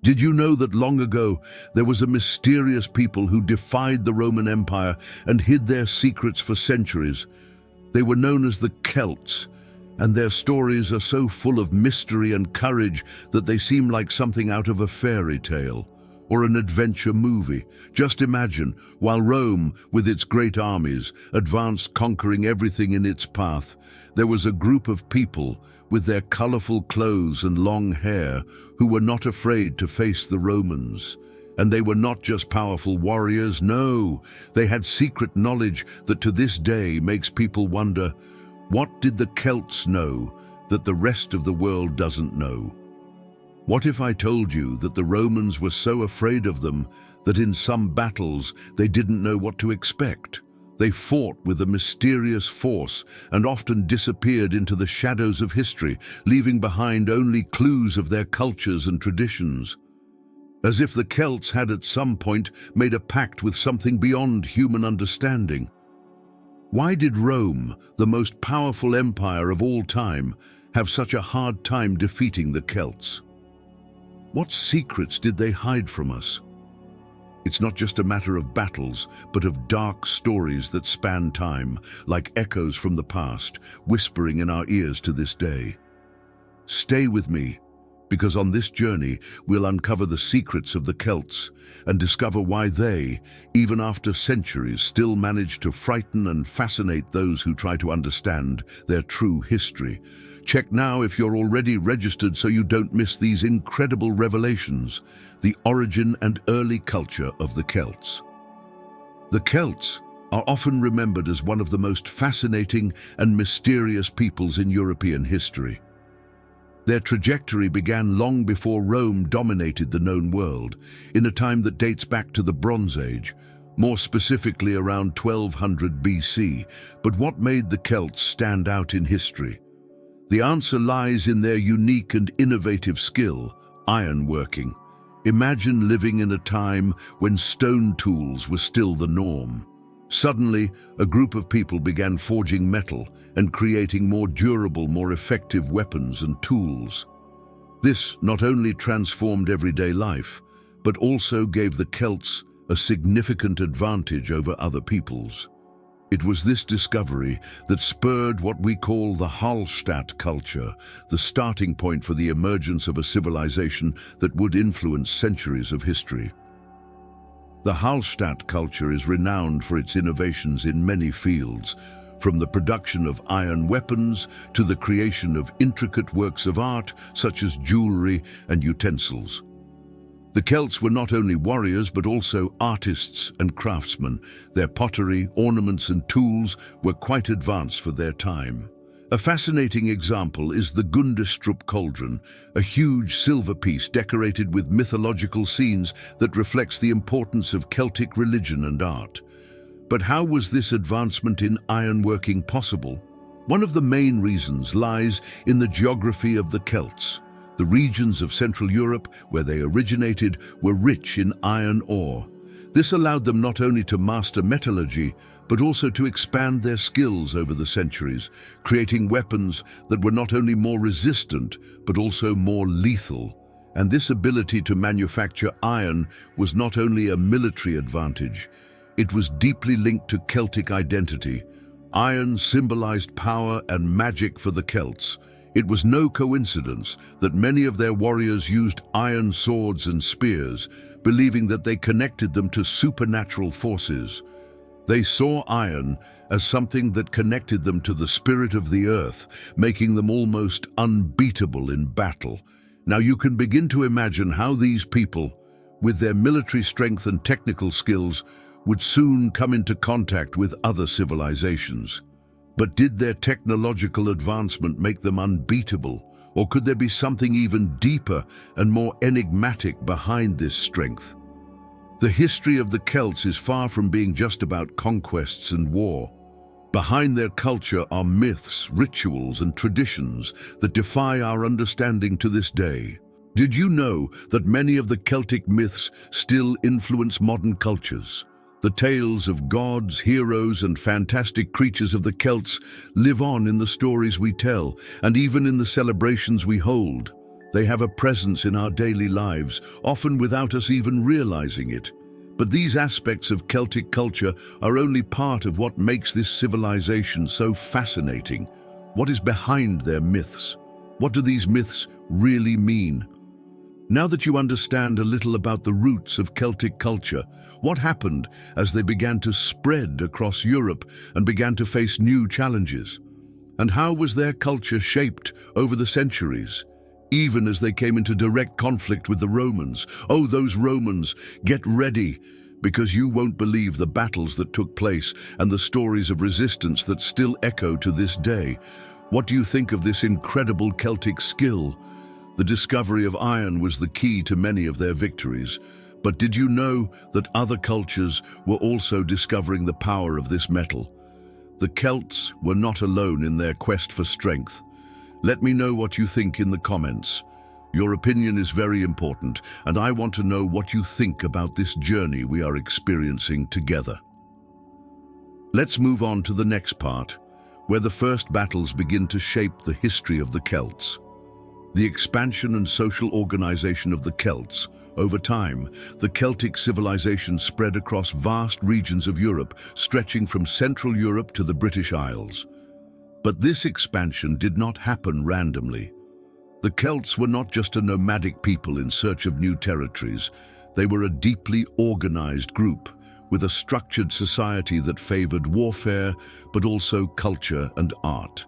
Did you know that long ago there was a mysterious people who defied the Roman Empire and hid their secrets for centuries? They were known as the Celts, and their stories are so full of mystery and courage that they seem like something out of a fairy tale or an adventure movie. Just imagine, while Rome, with its great armies, advanced conquering everything in its path, there was a group of people with their colorful clothes and long hair who were not afraid to face the Romans. And they were not just powerful warriors, no, they had secret knowledge that to this day makes people wonder, what did the Celts know that the rest of the world doesn't know? What if I told you that the Romans were so afraid of them that in some battles they didn't know what to expect? They fought with a mysterious force and often disappeared into the shadows of history, leaving behind only clues of their cultures and traditions. As if the Celts had at some point made a pact with something beyond human understanding. Why did Rome, the most powerful empire of all time, have such a hard time defeating the Celts? What secrets did they hide from us? It's not just a matter of battles, but of dark stories that span time, like echoes from the past, whispering in our ears to this day. Stay with me, because on this journey we'll uncover the secrets of the Celts and discover why they, even after centuries, still manage to frighten and fascinate those who try to understand their true history. Check now if you're already registered so you don't miss these incredible revelations, the origin and early culture of the Celts. The Celts are often remembered as one of the most fascinating and mysterious peoples in European history. Their trajectory began long before Rome dominated the known world, in a time that dates back to the Bronze Age, more specifically around 1200 BC. But what made the Celts stand out in history? The answer lies in their unique and innovative skill, ironworking. Imagine living in a time when stone tools were still the norm. Suddenly, a group of people began forging metal and creating more durable, more effective weapons and tools. This not only transformed everyday life, but also gave the Celts a significant advantage over other peoples. It was this discovery that spurred what we call the Hallstatt culture, the starting point for the emergence of a civilization that would influence centuries of history. The Hallstatt culture is renowned for its innovations in many fields, from the production of iron weapons to the creation of intricate works of art such as jewelry and utensils. The Celts were not only warriors but also artists and craftsmen. Their pottery, ornaments and tools were quite advanced for their time. A fascinating example is the Gundestrup cauldron, a huge silver piece decorated with mythological scenes that reflects the importance of Celtic religion and art. But how was this advancement in ironworking possible? One of the main reasons lies in the geography of the Celts. The regions of Central Europe, where they originated, were rich in iron ore. This allowed them not only to master metallurgy, but also to expand their skills over the centuries, creating weapons that were not only more resistant, but also more lethal. And this ability to manufacture iron was not only a military advantage, it was deeply linked to Celtic identity. Iron symbolized power and magic for the Celts. It was no coincidence that many of their warriors used iron swords and spears, believing that they connected them to supernatural forces. They saw iron as something that connected them to the spirit of the earth, making them almost unbeatable in battle. Now you can begin to imagine how these people, with their military strength and technical skills, would soon come into contact with other civilizations. But did their technological advancement make them unbeatable, or could there be something even deeper and more enigmatic behind this strength? The history of the Celts is far from being just about conquests and war. Behind their culture are myths, rituals, and traditions that defy our understanding to this day. Did you know that many of the Celtic myths still influence modern cultures? The tales of gods, heroes, and fantastic creatures of the Celts live on in the stories we tell and even in the celebrations we hold. They have a presence in our daily lives, often without us even realizing it. But these aspects of Celtic culture are only part of what makes this civilization so fascinating. What is behind their myths? What do these myths really mean? Now that you understand a little about the roots of Celtic culture, what happened as they began to spread across Europe and began to face new challenges? And how was their culture shaped over the centuries, even as they came into direct conflict with the Romans? Oh, those Romans, get ready, because you won't believe the battles that took place and the stories of resistance that still echo to this day. What do you think of this incredible Celtic skill? The discovery of iron was the key to many of their victories. But did you know that other cultures were also discovering the power of this metal? The Celts were not alone in their quest for strength. Let me know what you think in the comments. Your opinion is very important, and I want to know what you think about this journey we are experiencing together. Let's move on to the next part, where the first battles begin to shape the history of the Celts. The expansion and social organization of the Celts. Over time, the Celtic civilization spread across vast regions of Europe, stretching from Central Europe to the British Isles. But this expansion did not happen randomly. The Celts were not just a nomadic people in search of new territories. They were a deeply organized group, with a structured society that favored warfare, but also culture and art.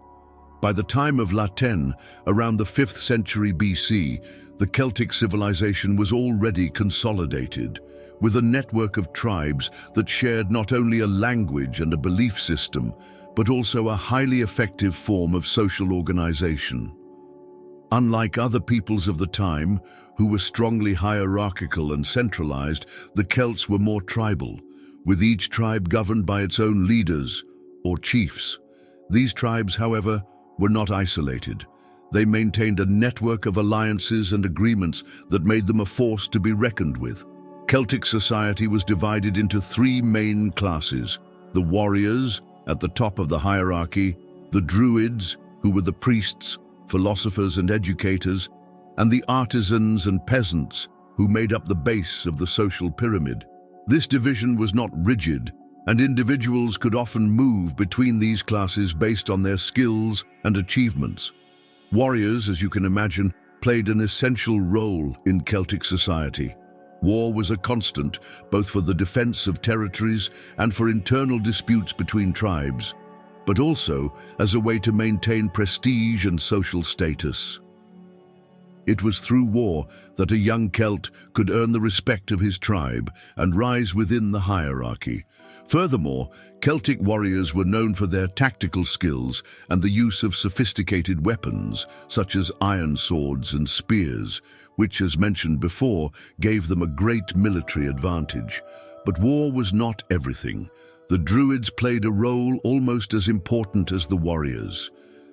By the time of La Tène, around the 5th century BC, the Celtic civilization was already consolidated, with a network of tribes that shared not only a language and a belief system, but also a highly effective form of social organization. Unlike other peoples of the time, who were strongly hierarchical and centralized, the Celts were more tribal, with each tribe governed by its own leaders, or chiefs. These tribes, however, were not isolated. They maintained a network of alliances and agreements that made them a force to be reckoned with. Celtic society was divided into three main classes: the warriors, at the top of the hierarchy, the Druids, who were the priests, philosophers and educators, and the artisans and peasants, who made up the base of the social pyramid. This division was not rigid, and individuals could often move between these classes based on their skills and achievements. Warriors, as you can imagine, played an essential role in Celtic society. War was a constant, both for the defense of territories and for internal disputes between tribes, but also as a way to maintain prestige and social status. It was through war that a young Celt could earn the respect of his tribe and rise within the hierarchy. Furthermore, Celtic warriors were known for their tactical skills and the use of sophisticated weapons, such as iron swords and spears, which, as mentioned before, gave them a great military advantage. But war was not everything. The Druids played a role almost as important as the warriors.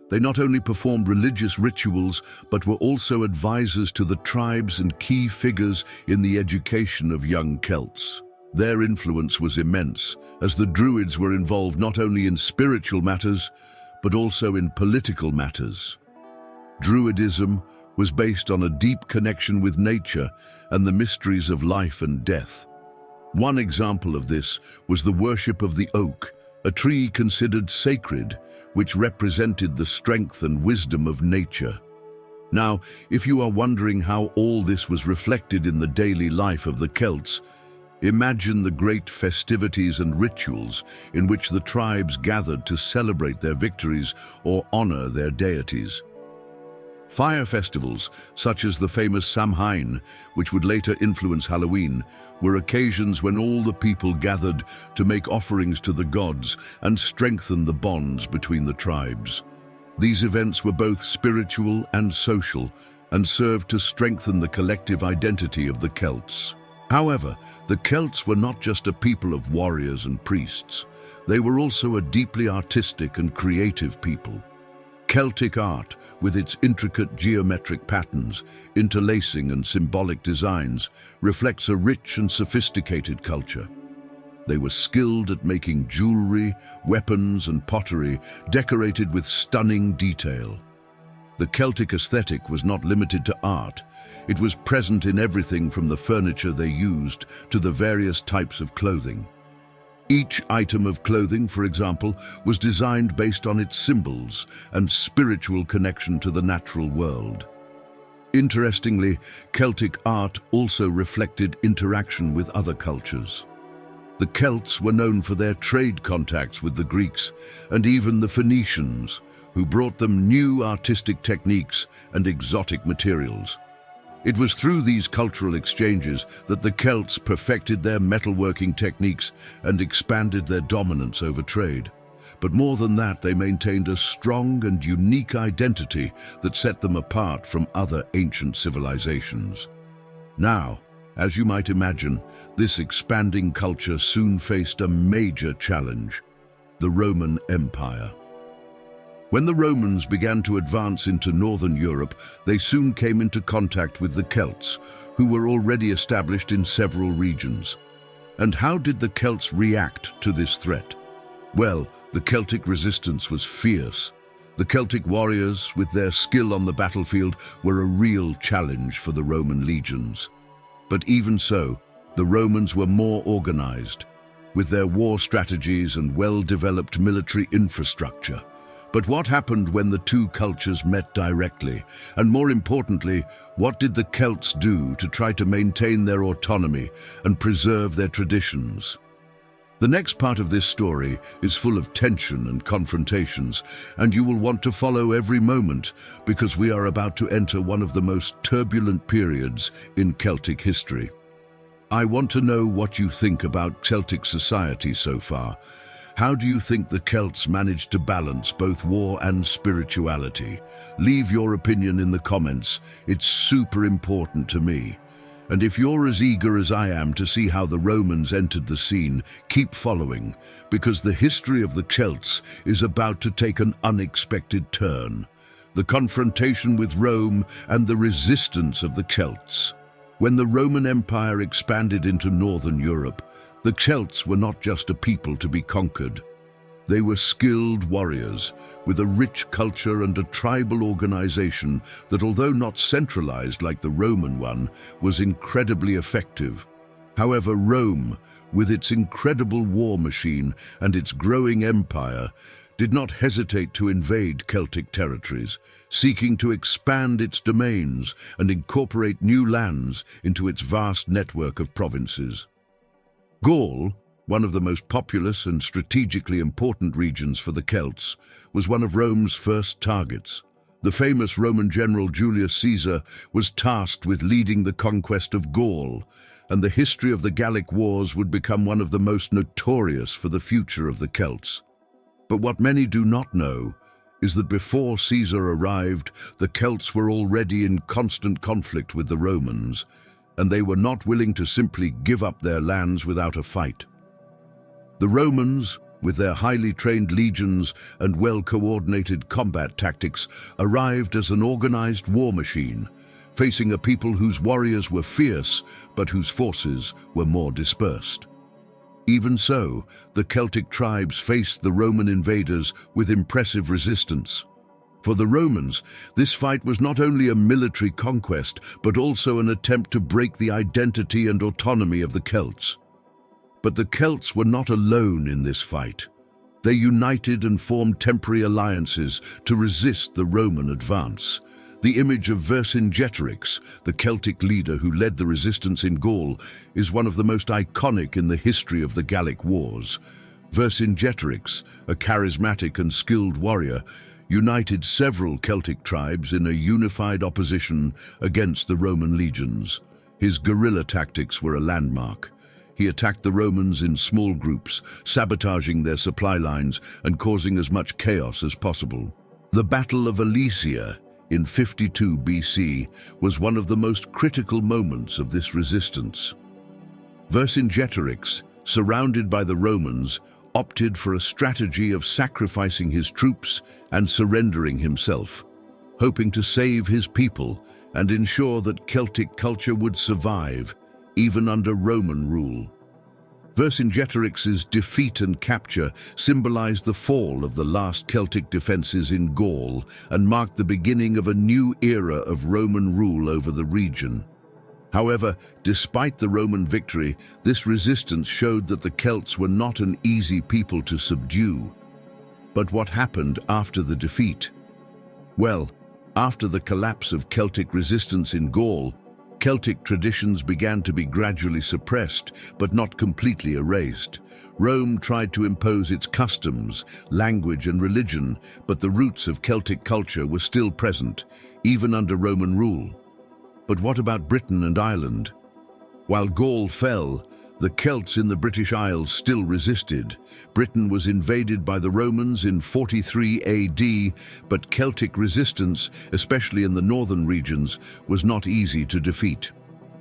They not only performed religious rituals, but were also advisors to the tribes and key figures in the education of young Celts. Their influence was immense, as the Druids were involved not only in spiritual matters, but also in political matters. Druidism was based on a deep connection with nature and the mysteries of life and death. One example of this was the worship of the oak, a tree considered sacred, which represented the strength and wisdom of nature. Now, if you are wondering how all this was reflected in the daily life of the Celts, imagine the great festivities and rituals in which the tribes gathered to celebrate their victories or honor their deities. Fire festivals, such as the famous Samhain, which would later influence Halloween, were occasions when all the people gathered to make offerings to the gods and strengthen the bonds between the tribes. These events were both spiritual and social, and served to strengthen the collective identity of the Celts. However, the Celts were not just a people of warriors and priests. They were also a deeply artistic and creative people. Celtic art, with its intricate geometric patterns, interlacing and symbolic designs, reflects a rich and sophisticated culture. They were skilled at making jewelry, weapons, and pottery, decorated with stunning detail. The Celtic aesthetic was not limited to art. It was present in everything from the furniture they used to the various types of clothing. Each item of clothing, for example, was designed based on its symbols and spiritual connection to the natural world. Interestingly, Celtic art also reflected interaction with other cultures. The Celts were known for their trade contacts with the Greeks and even the Phoenicians, who brought them new artistic techniques and exotic materials. It was through these cultural exchanges that the Celts perfected their metalworking techniques and expanded their dominance over trade. But more than that, they maintained a strong and unique identity that set them apart from other ancient civilizations. Now, as you might imagine, this expanding culture soon faced a major challenge: the Roman Empire. When the Romans began to advance into northern Europe, they soon came into contact with the Celts, who were already established in several regions. And how did the Celts react to this threat? Well, the Celtic resistance was fierce. The Celtic warriors, with their skill on the battlefield, were a real challenge for the Roman legions. But even so, the Romans were more organized, with their war strategies and well-developed military infrastructure. But what happened when the two cultures met directly? And more importantly, what did the Celts do to try to maintain their autonomy and preserve their traditions? The next part of this story is full of tension and confrontations, and you will want to follow every moment because we are about to enter one of the most turbulent periods in Celtic history. I want to know what you think about Celtic society so far. How do you think the Celts managed to balance both war and spirituality? Leave your opinion in the comments. It's super important to me. And if you're as eager as I am to see how the Romans entered the scene, keep following, because the history of the Celts is about to take an unexpected turn. The confrontation with Rome and the resistance of the Celts. When the Roman Empire expanded into northern Europe, the Celts were not just a people to be conquered. They were skilled warriors with a rich culture and a tribal organization that, although not centralized like the Roman one, was incredibly effective. However, Rome, with its incredible war machine and its growing empire, did not hesitate to invade Celtic territories, seeking to expand its domains and incorporate new lands into its vast network of provinces. Gaul, one of the most populous and strategically important regions for the Celts, was one of Rome's first targets. The famous Roman general Julius Caesar was tasked with leading the conquest of Gaul, and the history of the Gallic Wars would become one of the most notorious for the future of the Celts. But what many do not know is that before Caesar arrived, the Celts were already in constant conflict with the Romans, and they were not willing to simply give up their lands without a fight. The Romans, with their highly trained legions and well-coordinated combat tactics, arrived as an organized war machine, facing a people whose warriors were fierce but whose forces were more dispersed. Even so, the Celtic tribes faced the Roman invaders with impressive resistance. For the Romans, this fight was not only a military conquest, but also an attempt to break the identity and autonomy of the Celts. But the Celts were not alone in this fight. They united and formed temporary alliances to resist the Roman advance. The image of Vercingetorix, the Celtic leader who led the resistance in Gaul, is one of the most iconic in the history of the Gallic Wars. Vercingetorix, a charismatic and skilled warrior, united several Celtic tribes in a unified opposition against the Roman legions. His guerrilla tactics were a landmark. He attacked the Romans in small groups, sabotaging their supply lines and causing as much chaos as possible. The Battle of Alesia in 52 BC was one of the most critical moments of this resistance. Vercingetorix, surrounded by the Romans, opted for a strategy of sacrificing his troops and surrendering himself, hoping to save his people and ensure that Celtic culture would survive, even under Roman rule. Vercingetorix's defeat and capture symbolized the fall of the last Celtic defenses in Gaul and marked the beginning of a new era of Roman rule over the region. However, despite the Roman victory, this resistance showed that the Celts were not an easy people to subdue. But what happened after the defeat? Well, after the collapse of Celtic resistance in Gaul, Celtic traditions began to be gradually suppressed, but not completely erased. Rome tried to impose its customs, language and religion, but the roots of Celtic culture were still present, even under Roman rule. But what about Britain and Ireland? While Gaul fell, the Celts in the British Isles still resisted. Britain was invaded by the Romans in 43 AD, but Celtic resistance, especially in the northern regions, was not easy to defeat.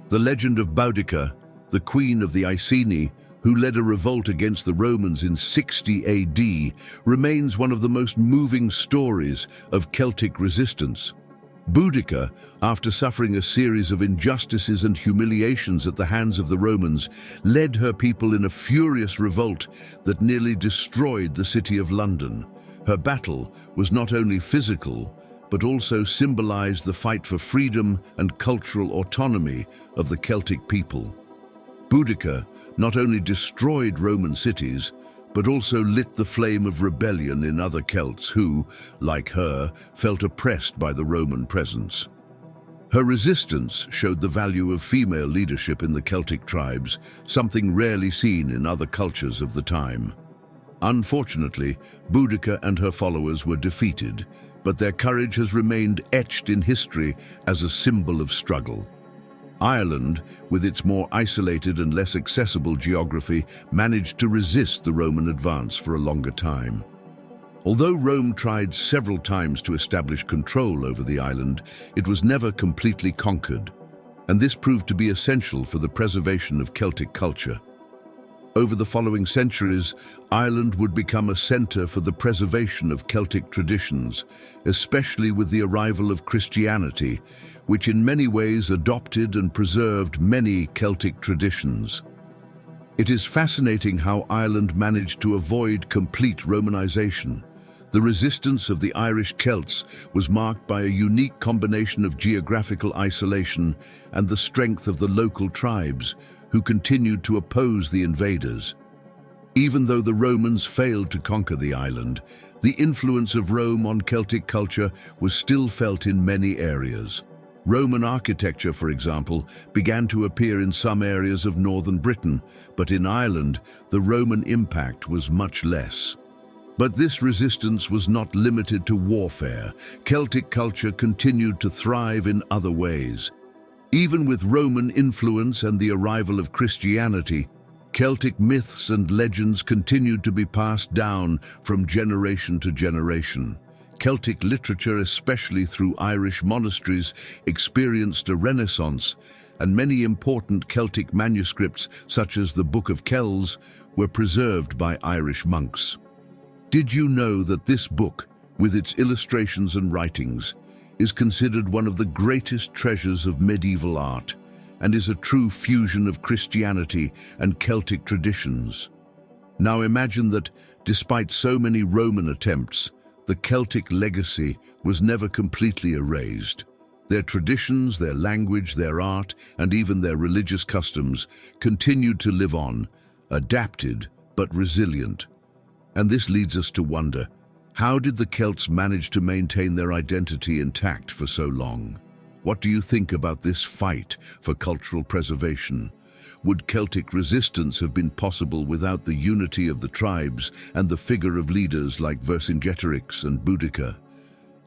The legend of Boudica, the queen of the Iceni, who led a revolt against the Romans in 60 AD, remains one of the most moving stories of Celtic resistance. Boudica, after suffering a series of injustices and humiliations at the hands of the Romans, led her people in a furious revolt that nearly destroyed the city of London. Her battle was not only physical, but also symbolized the fight for freedom and cultural autonomy of the Celtic people. Boudica not only destroyed Roman cities, but also lit the flame of rebellion in other Celts who, like her, felt oppressed by the Roman presence. Her resistance showed the value of female leadership in the Celtic tribes, something rarely seen in other cultures of the time. Unfortunately, Boudica and her followers were defeated, but their courage has remained etched in history as a symbol of struggle. Ireland, with its more isolated and less accessible geography, managed to resist the Roman advance for a longer time. Although Rome tried several times to establish control over the island, it was never completely conquered, and this proved to be essential for the preservation of Celtic culture. Over the following centuries, Ireland would become a center for the preservation of Celtic traditions, especially with the arrival of Christianity, which in many ways adopted and preserved many Celtic traditions. It is fascinating how Ireland managed to avoid complete Romanization. The resistance of the Irish Celts was marked by a unique combination of geographical isolation and the strength of the local tribes, who continued to oppose the invaders. Even though the Romans failed to conquer the island, the influence of Rome on Celtic culture was still felt in many areas. Roman architecture, for example, began to appear in some areas of northern Britain, but in Ireland, the Roman impact was much less. But this resistance was not limited to warfare. Celtic culture continued to thrive in other ways. Even with Roman influence and the arrival of Christianity, Celtic myths and legends continued to be passed down from generation to generation. Celtic literature, especially through Irish monasteries, experienced a renaissance, and many important Celtic manuscripts, such as the Book of Kells, were preserved by Irish monks. Did you know that this book, with its illustrations and writings, is considered one of the greatest treasures of medieval art, and is a true fusion of Christianity and Celtic traditions? Now imagine that, despite so many Roman attempts, the Celtic legacy was never completely erased. Their traditions, their language, their art, and even their religious customs continued to live on, adapted but resilient. And this leads us to wonder, how did the Celts manage to maintain their identity intact for so long? What do you think about this fight for cultural preservation? Would Celtic resistance have been possible without the unity of the tribes and the figure of leaders like Vercingetorix and Boudica?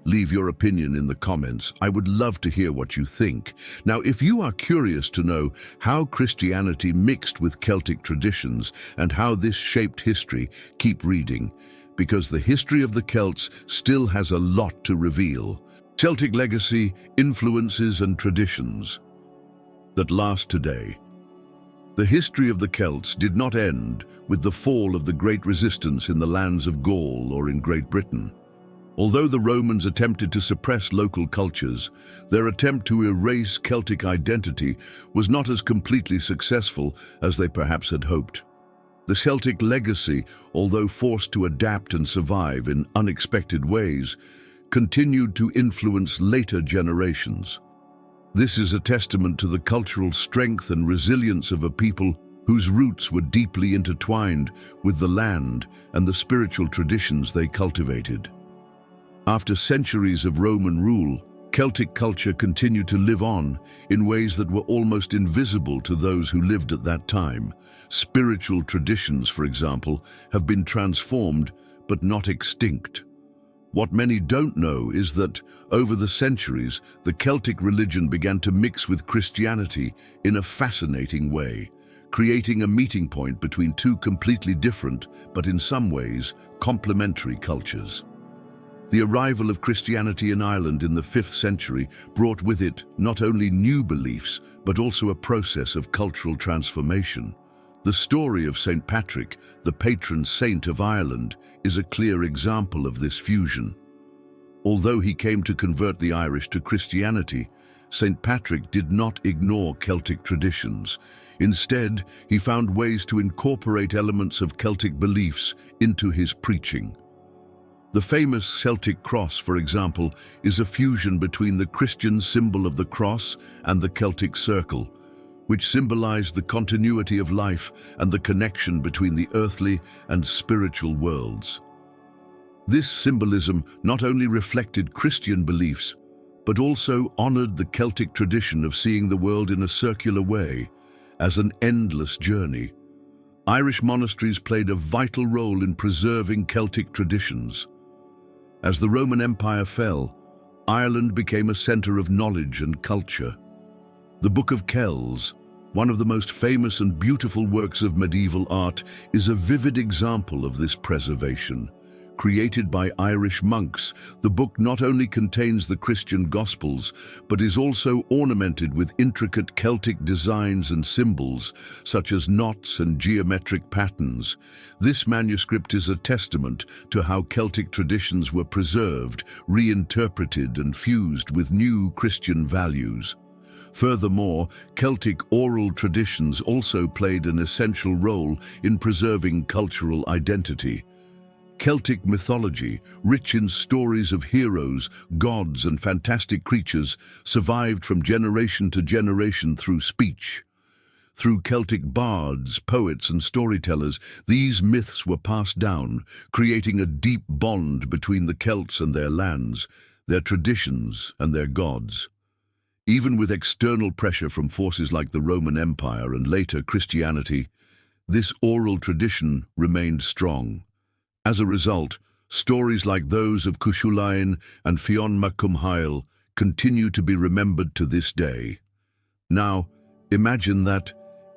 Leave your opinion in the comments. I would love to hear what you think. Now, if you are curious to know how Christianity mixed with Celtic traditions and how this shaped history, keep reading, because the history of the Celts still has a lot to reveal. Celtic legacy, influences and traditions that last today. The history of the Celts did not end with the fall of the Great Resistance in the lands of Gaul or in Great Britain. Although the Romans attempted to suppress local cultures, their attempt to erase Celtic identity was not as completely successful as they perhaps had hoped. The Celtic legacy, although forced to adapt and survive in unexpected ways, continued to influence later generations. This is a testament to the cultural strength and resilience of a people whose roots were deeply intertwined with the land and the spiritual traditions they cultivated. After centuries of Roman rule, Celtic culture continued to live on in ways that were almost invisible to those who lived at that time. Spiritual traditions, for example, have been transformed but not extinct. What many don't know is that, over the centuries, the Celtic religion began to mix with Christianity in a fascinating way, creating a meeting point between two completely different, but in some ways, complementary cultures. The arrival of Christianity in Ireland in the 5th century brought with it not only new beliefs, but also a process of cultural transformation. The story of St. Patrick, the patron saint of Ireland, is a clear example of this fusion. Although he came to convert the Irish to Christianity, St. Patrick did not ignore Celtic traditions. Instead, he found ways to incorporate elements of Celtic beliefs into his preaching. The famous Celtic cross, for example, is a fusion between the Christian symbol of the cross and the Celtic circle, which symbolized the continuity of life and the connection between the earthly and spiritual worlds. This symbolism not only reflected Christian beliefs, but also honored the Celtic tradition of seeing the world in a circular way, as an endless journey. Irish monasteries played a vital role in preserving Celtic traditions. As the Roman Empire fell, Ireland became a center of knowledge and culture. The Book of Kells, one of the most famous and beautiful works of medieval art, is a vivid example of this preservation. Created by Irish monks, the book not only contains the Christian Gospels, but is also ornamented with intricate Celtic designs and symbols, such as knots and geometric patterns. This manuscript is a testament to how Celtic traditions were preserved, reinterpreted, and fused with new Christian values. Furthermore, Celtic oral traditions also played an essential role in preserving cultural identity. Celtic mythology, rich in stories of heroes, gods, and fantastic creatures, survived from generation to generation through speech. Through Celtic bards, poets, and storytellers, these myths were passed down, creating a deep bond between the Celts and their lands, their traditions, and their gods. Even with external pressure from forces like the Roman Empire and later Christianity, this oral tradition remained strong. As a result, stories like those of Cuchulainn and Fionn mac Cumhail continue to be remembered to this day. Now, imagine that,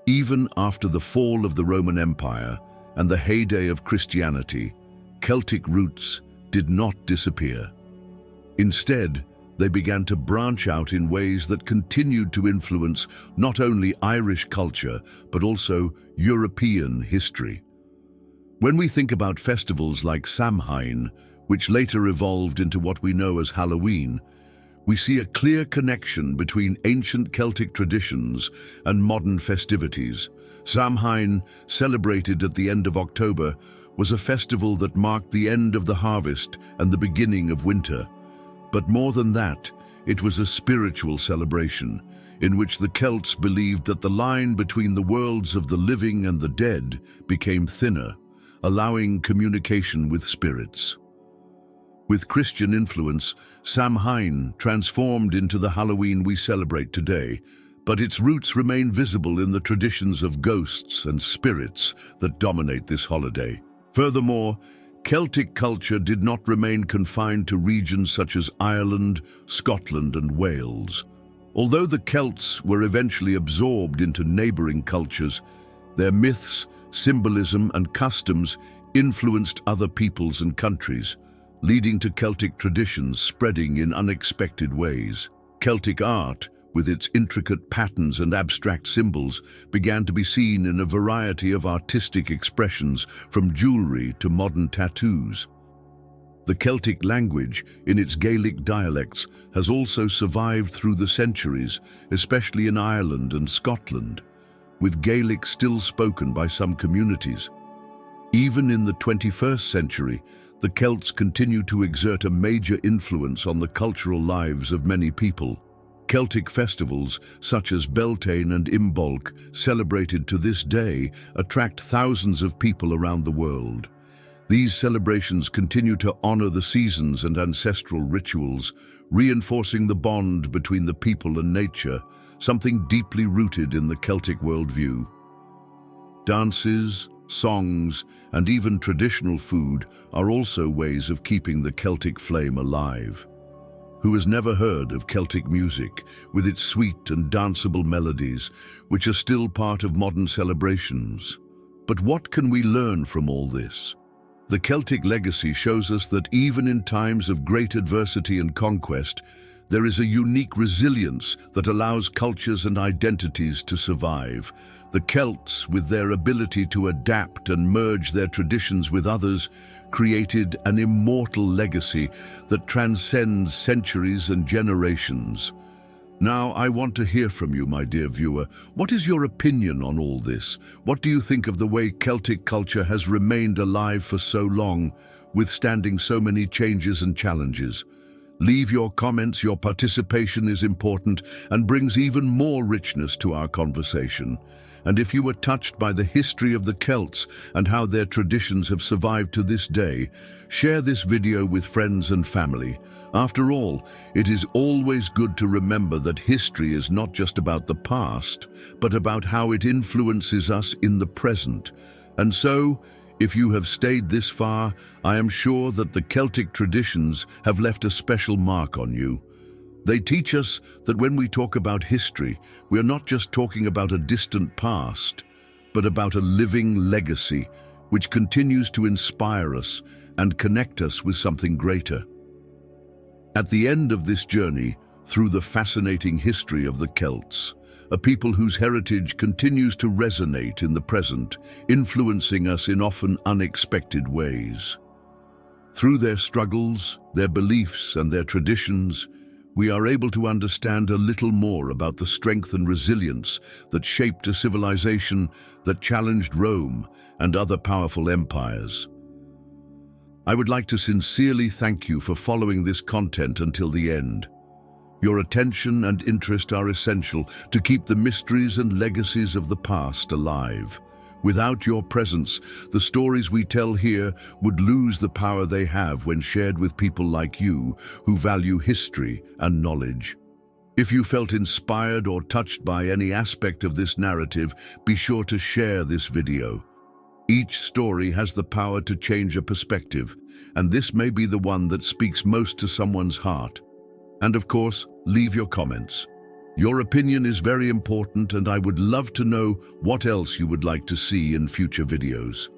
even after the fall of the Roman Empire and the heyday of Christianity, Celtic roots did not disappear. Instead, they began to branch out in ways that continued to influence not only Irish culture, but also European history. When we think about festivals like Samhain, which later evolved into what we know as Halloween, we see a clear connection between ancient Celtic traditions and modern festivities. Samhain, celebrated at the end of October, was a festival that marked the end of the harvest and the beginning of winter. But more than that, it was a spiritual celebration, in which the Celts believed that the line between the worlds of the living and the dead became thinner, allowing communication with spirits. With Christian influence, Samhain transformed into the Halloween we celebrate today, but its roots remain visible in the traditions of ghosts and spirits that dominate this holiday. Furthermore, Celtic culture did not remain confined to regions such as Ireland, Scotland, and Wales. Although the Celts were eventually absorbed into neighboring cultures, their myths, symbolism, and customs influenced other peoples and countries, leading to Celtic traditions spreading in unexpected ways. Celtic art, with its intricate patterns and abstract symbols, began to be seen in a variety of artistic expressions, from jewelry to modern tattoos. The Celtic language, in its Gaelic dialects, has also survived through the centuries, especially in Ireland and Scotland. With Gaelic still spoken by some communities, Even in the 21st century, the Celts continue to exert a major influence on the cultural lives of many people. Celtic festivals, such as Beltane and Imbolc, celebrated to this day, attract thousands of people around the world. These celebrations continue to honor the seasons and ancestral rituals, reinforcing the bond between the people and nature, something deeply rooted in the Celtic worldview. Dances, songs, and even traditional food are also ways of keeping the Celtic flame alive. Who has never heard of Celtic music, with its sweet and danceable melodies, which are still part of modern celebrations? But what can we learn from all this? The Celtic legacy shows us that even in times of great adversity and conquest, there is a unique resilience that allows cultures and identities to survive. The Celts, with their ability to adapt and merge their traditions with others, created an immortal legacy that transcends centuries and generations. Now, I want to hear from you, my dear viewer. What is your opinion on all this? What do you think of the way Celtic culture has remained alive for so long, withstanding so many changes and challenges? Leave your comments. Your participation is important and brings even more richness to our conversation. And if you were touched by the history of the Celts and how their traditions have survived to this day, share this video with friends and family. After all, it is always good to remember that history is not just about the past, but about how it influences us in the present. And so, if you have stayed this far, I am sure that the Celtic traditions have left a special mark on you. They teach us that when we talk about history, we are not just talking about a distant past, but about a living legacy which continues to inspire us and connect us with something greater. At the end of this journey, through the fascinating history of the Celts, a people whose heritage continues to resonate in the present, influencing us in often unexpected ways. Through their struggles, their beliefs, and their traditions, we are able to understand a little more about the strength and resilience that shaped a civilization that challenged Rome and other powerful empires. I would like to sincerely thank you for following this content until the end. Your attention and interest are essential to keep the mysteries and legacies of the past alive. Without your presence, the stories we tell here would lose the power they have when shared with people like you who value history and knowledge. If you felt inspired or touched by any aspect of this narrative, be sure to share this video. Each story has the power to change a perspective, and this may be the one that speaks most to someone's heart. And of course, leave your comments. Your opinion is very important, and I would love to know what else you would like to see in future videos.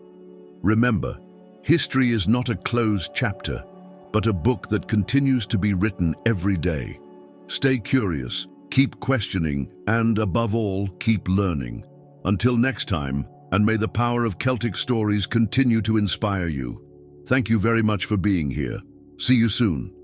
Remember, history is not a closed chapter, but a book that continues to be written every day. Stay curious, keep questioning, and above all, keep learning. Until next time, and may the power of Celtic stories continue to inspire you. Thank you very much for being here. See you soon.